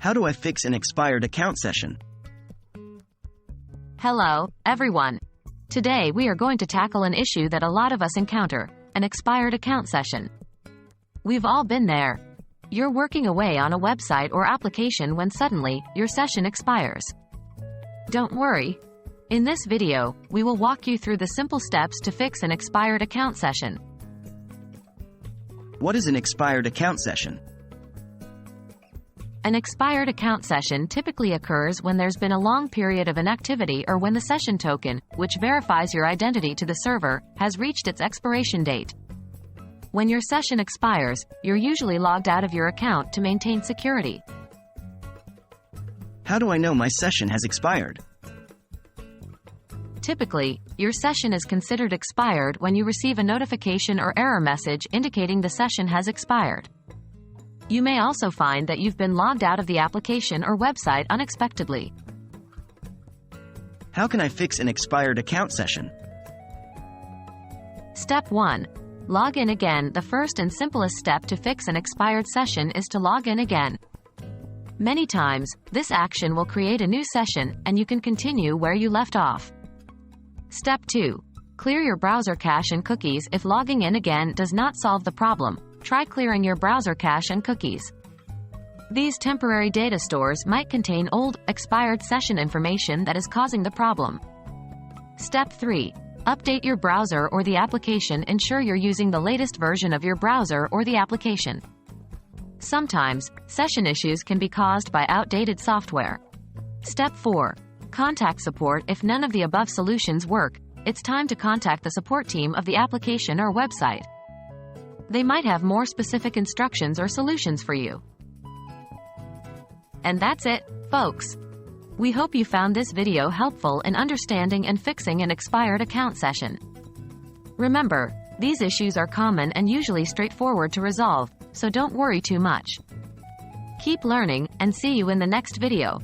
How do I fix an expired account session? Hello, everyone. Today we are going to tackle an issue that a lot of us encounter, an expired account session. We've all been there. You're working away on a website or application when suddenly, your session expires. Don't worry. In this video, we will walk you through the simple steps to fix an expired account session. What is an expired account session? An expired account session typically occurs when there's been a long period of inactivity or when the session token, which verifies your identity to the server, has reached its expiration date. When your session expires, you're usually logged out of your account to maintain security. How do I know my session has expired? Typically, your session is considered expired when you receive a notification or error message indicating the session has expired. You may also find that you've been logged out of the application or website unexpectedly. How can I fix an expired account session? Step 1. Log in again. The first and simplest step to fix an expired session is to log in again. Many times, this action will create a new session, and you can continue where you left off. Step 2. Clear your browser cache and cookies. If logging in again does not solve the problem, try clearing your browser cache and cookies. These temporary data stores might contain old, expired session information that is causing the problem. Step 3. Update your browser or the application. Ensure you're using the latest version of your browser or the application. Sometimes, session issues can be caused by outdated software. Step 4. Contact support. If none of the above solutions work, it's time to contact the support team of the application or website. They might have more specific instructions or solutions for you. And that's it, folks. We hope you found this video helpful in understanding and fixing an expired account session. Remember, these issues are common and usually straightforward to resolve, so don't worry too much. Keep learning, and see you in the next video.